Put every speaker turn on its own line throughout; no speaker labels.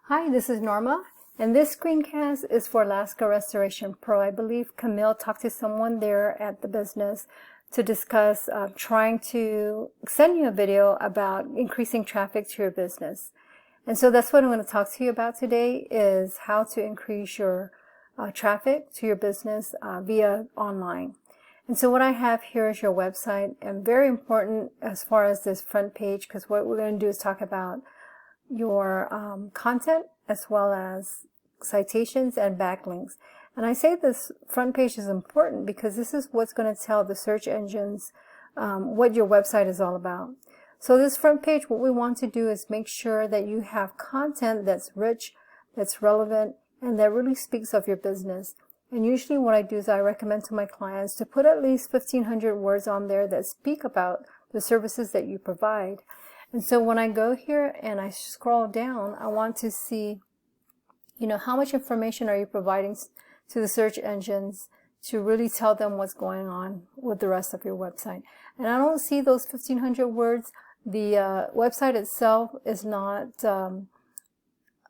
Hi, this is Norma, and this screencast is for Alaska Restoration Pro. I believe Camille talked to someone there at the business to discuss trying to send you a video about increasing traffic to your business. And so that's what I'm going to talk to you about today, is how to increase your traffic to your business via online. And so what I have here is your website, and very important as far as this front page, because what we're going to do is talk about your content as well as citations and backlinks. And I say this front page is important because this is what's going to tell the search engines what your website is all about. So this front page, what we want to do is make sure that you have content that's rich, that's relevant, and that really speaks of your business. And usually what I do is I recommend to my clients to put at least 1,500 words on there that speak about the services that you provide. And so when I go here and I scroll down, I want to see, how much information are you providing to the search engines to really tell them what's going on with the rest of your website. And I don't see those 1,500 words. The website itself is not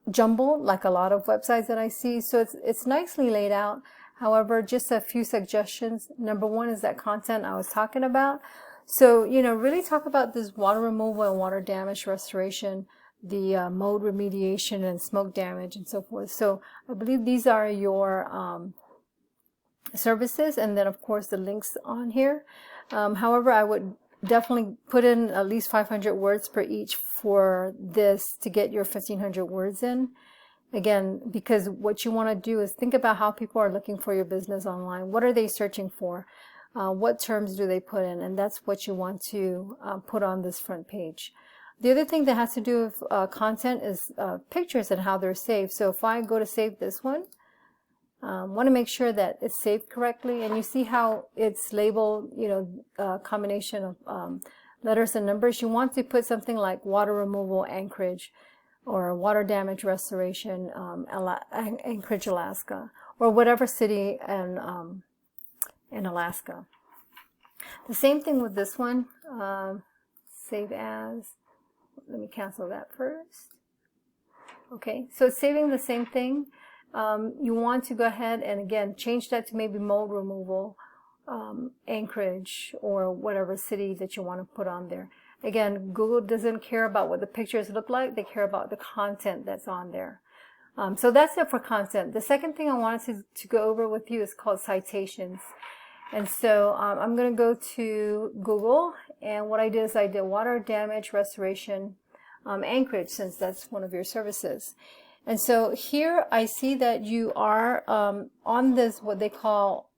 jumbled like a lot of websites that I see. So it's nicely laid out. However, just a few suggestions. Number one is that content I was talking about. So, really talk about this water removal and water damage restoration, the mold remediation and smoke damage and so forth. So I believe these are your services, and then of course the links on here. However, I would definitely put in at least 500 words per each for this to get your 1,500 words in. Again, because what you want to do is think about how people are looking for your business online. What are they searching for? What terms do they put in? And that's what you want to put on this front page. The other thing that has to do with content is pictures and how they're saved. So if I go to save this one, want to make sure that it's saved correctly. And you see how it's labeled, a combination of letters and numbers. You want to put something like water removal Anchorage, or water damage restoration Anchorage, Alaska, or whatever city in Alaska. The same thing with this one. Save as. Let me cancel that first. Okay, so it's saving the same thing. You want to go ahead and again change that to maybe mold removal Anchorage, or whatever city that you want to put on there. Again, Google doesn't care about what the pictures look like. They care about the content that's on there. So that's it for content. The second thing I wanted to go over with you is called citations. And so I'm going to go to Google, and what I did is I did water damage restoration Anchorage, since that's one of your services. And so here I see that you are on this, what they call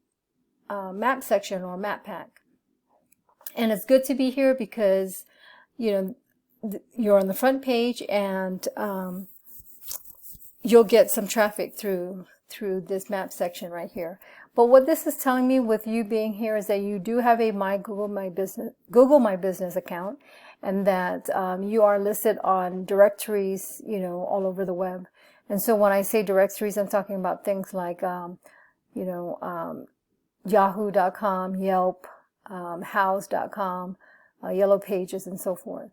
map section or map pack. And it's good to be here because, you're on the front page, and you'll get some traffic through this map section right here. But what this is telling me with you being here is that you do have a Google My Business account, and that you are listed on directories, all over the web. And so when I say directories, I'm talking about things like, Yahoo.com, Yelp, House.com, Yellow Pages, and so forth.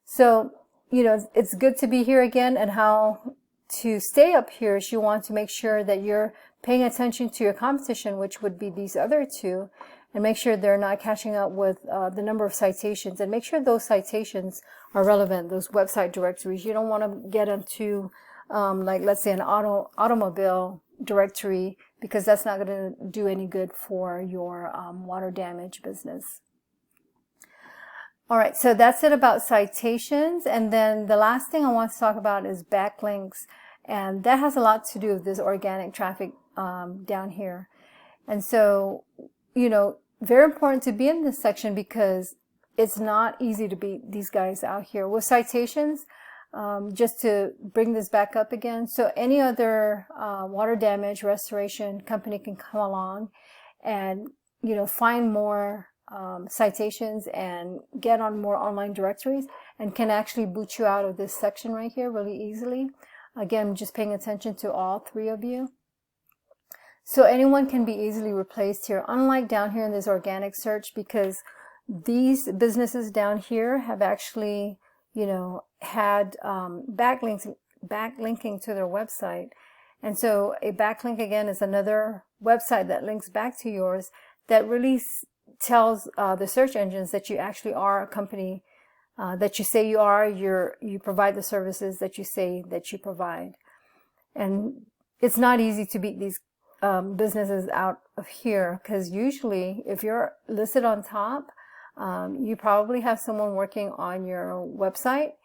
So, it's good to be here again, and how to stay up here is you want to make sure that you're paying attention to your competition, which would be these other two, and make sure they're not catching up with the number of citations, and make sure those citations are relevant, those website directories. You don't want to get into, like, let's say an automobile directory, because that's not going to do any good for your water damage business. All right, so that's it about citations. And then the last thing I want to talk about is backlinks. And that has a lot to do with this organic traffic down here. And so, very important to be in this section, because it's not easy to beat these guys out here. With citations, just to bring this back up again, so any other water damage restoration company can come along and, find more citations and get on more online directories, and can actually boot you out of this section right here really easily. Again, just paying attention to all three of you. So anyone can be easily replaced here, unlike down here in this organic search, because these businesses down here have actually, had backlinks backlinking to their website. And so a backlink, again, is another website that links back to yours that really tells the search engines that you actually are a company that you say you are. You provide the services that you say that you provide. And it's not easy to beat these businesses out of here, because usually if you're listed on top, you probably have someone working on your website,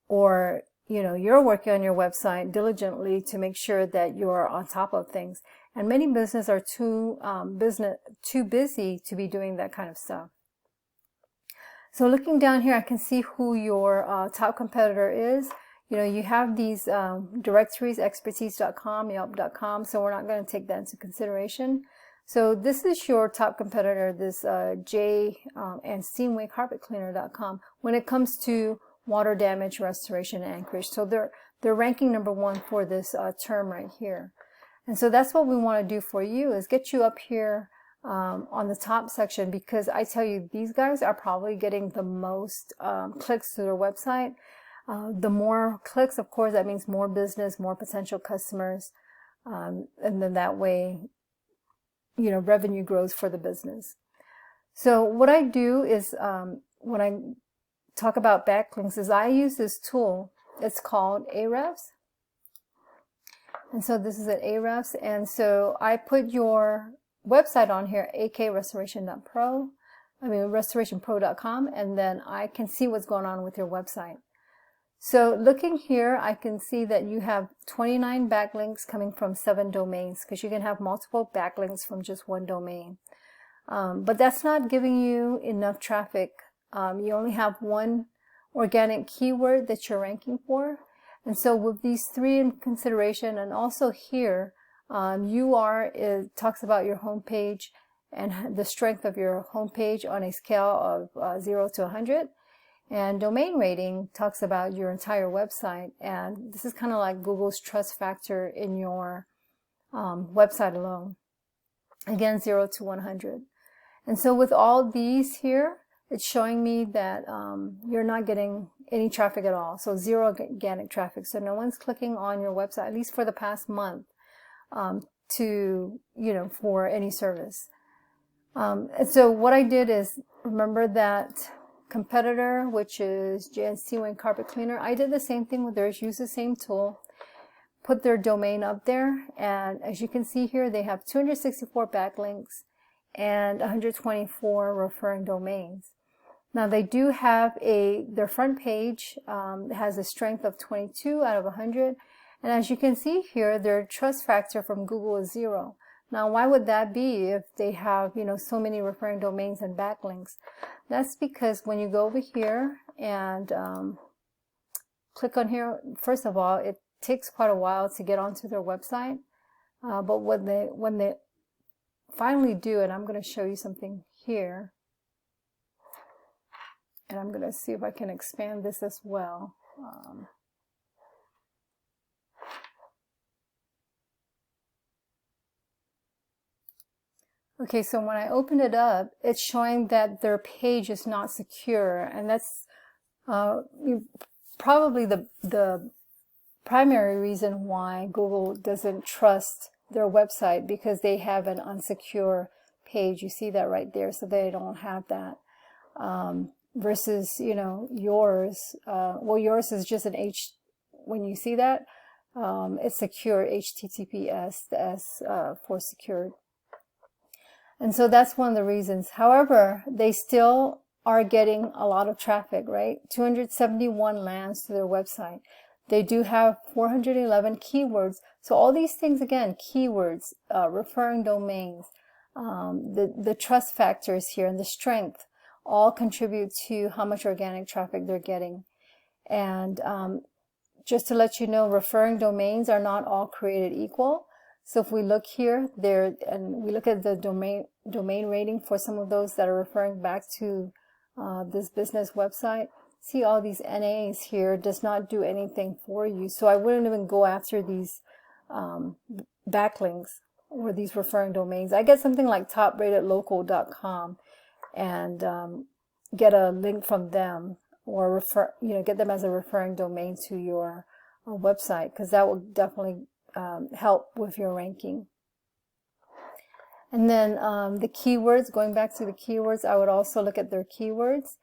or you're working on your website diligently to make sure that you're on top of things. And many businesses are too busy to be doing that kind of stuff. So looking down here, I can see who your top competitor is. You have these directories, expertise.com, yelp.com, so we're not going to take that into consideration. So this is your top competitor, this J and Steamway Carpet Cleaner.com, when it comes to water damage restoration and anchorage. So they're ranking number 1 for this term right here. And so that's what we want to do for you, is get you up here on the top section, because I tell you, these guys are probably getting the most clicks to their website. The more clicks, of course, that means more business, more potential customers, and then that way, revenue grows for the business. So what I do is, when I talk about backlinks, is I use this tool. It's called Ahrefs. And so this is at Ahrefs. And so I put your website on here, restorationpro.com, and then I can see what's going on with your website. So looking here, I can see that you have 29 backlinks coming from 7 domains, because you can have multiple backlinks from just one domain. But that's not giving you enough traffic. You only have one organic keyword that you're ranking for. And so with these 3 in consideration, and also here, it talks about your homepage and the strength of your homepage on a scale of 0 to 100. And domain rating talks about your entire website. And this is kind of like Google's trust factor in your website alone. Again, 0 to 100. And so with all these here, it's showing me that you're not getting any traffic at all. So 0 organic traffic. So no one's clicking on your website, at least for the past month, for any service. And so what I did is, remember that competitor, which is JNC Wayne Carpet Cleaner, I did the same thing with theirs, use the same tool, put their domain up there, and as you can see here, they have 264 backlinks and 124 referring domains. Now they do have their front page has a strength of 22 out of 100, and as you can see here, their trust factor from Google is 0. Now, why would that be if they have, so many referring domains and backlinks? That's because when you go over here and click on here, first of all, it takes quite a while to get onto their website. But when they finally do it, I'm going to show you something here. And I'm going to see if I can expand this as well. Okay, so when I open it up, it's showing that their page is not secure, and that's probably the primary reason why Google doesn't trust their website, because they have an unsecure page. You see that right there, so they don't have that. Versus, yours, well, yours is just an when you see that, it's secure, HTTPS, the S for secured. And so that's one of the reasons. However, they still are getting a lot of traffic, right? 271 lands to their website. They do have 411 keywords. So all these things, again, keywords, referring domains, the trust factors here, and the strength, all contribute to how much organic traffic they're getting. And just to let you know, referring domains are not all created equal. So if we look here, and we look at the domain rating for some of those that are referring back to this business website, see all these NAs here does not do anything for you. So I wouldn't even go after these backlinks or these referring domains. I get something like topratedlocal.com and get a link from them, or get them as a referring domain to your website, because that will definitely help with your ranking. And then the keywords, going back to the keywords, I would also look at their keywords.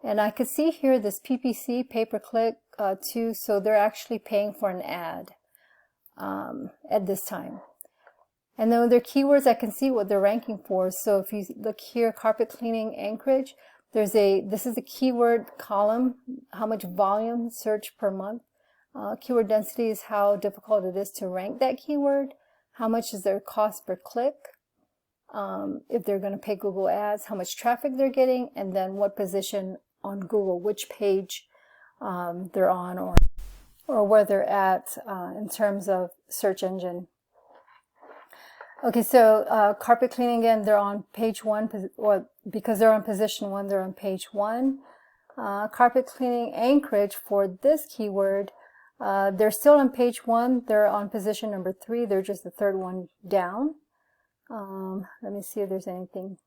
And I could see here this PPC, pay-per-click, too, so they're actually paying for an ad at this time. And then with their keywords, I can see what they're ranking for. So if you look here, carpet cleaning, Anchorage, this is the keyword column, how much volume search per month. Keyword density is how difficult it is to rank that keyword. How much is their cost per click? If they're going to pay Google ads, how much traffic they're getting, and then what position on Google, which page they're on, or where they're at in terms of search engine. Okay, so carpet cleaning, again, they're on page 1, or because they're on position 1, they're on page 1. Carpet cleaning Anchorage, for this keyword, they're still on page 1. They're on position number 3. They're just the third one down. Let me see if there's anything.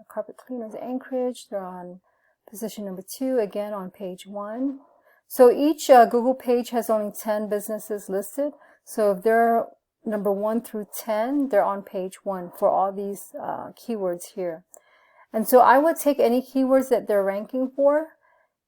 Carpet cleaners Anchorage, they're on position number 2, again on page 1. So each Google page has only 10 businesses listed. So if they're number 1 through 10, they're on page 1 for all these keywords here. And so I would take any keywords that they're ranking for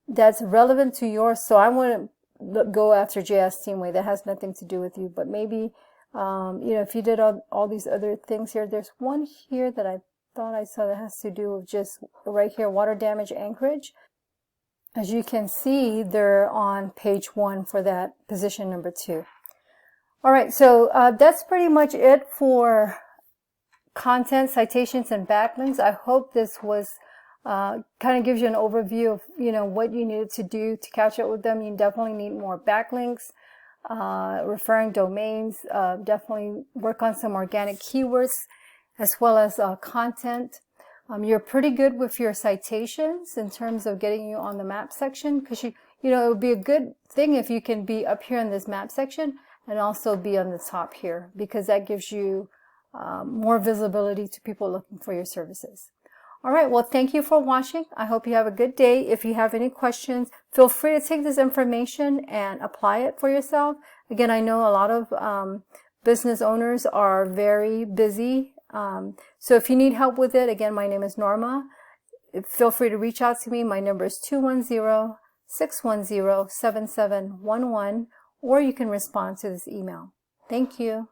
that's relevant to yours. So I want to go after JS Teamway. That has nothing to do with you, but maybe you know, if you did all these other things here, there's one here that I thought I saw that has to do with just right here, water damage Anchorage. As you can see, they're on page 1 for that position number 2. All right, so that's pretty much it for content, citations, and backlinks. I hope this was kind of gives you an overview of, you know, what you needed to do to catch up with them. You definitely need more backlinks, referring domains, definitely work on some organic keywords as well as content. You're pretty good with your citations in terms of getting you on the map section, because you know, it would be a good thing if you can be up here in this map section and also be on the top here, because that gives you more visibility to people looking for your services. All right, well, thank you for watching. I hope you have a good day. If you have any questions, feel free to take this information and apply it for yourself. Again, I know a lot of business owners are very busy. So if you need help with it, again, my name is Norma. Feel free to reach out to me. My number is 210-610-7711, or you can respond to this email. Thank you.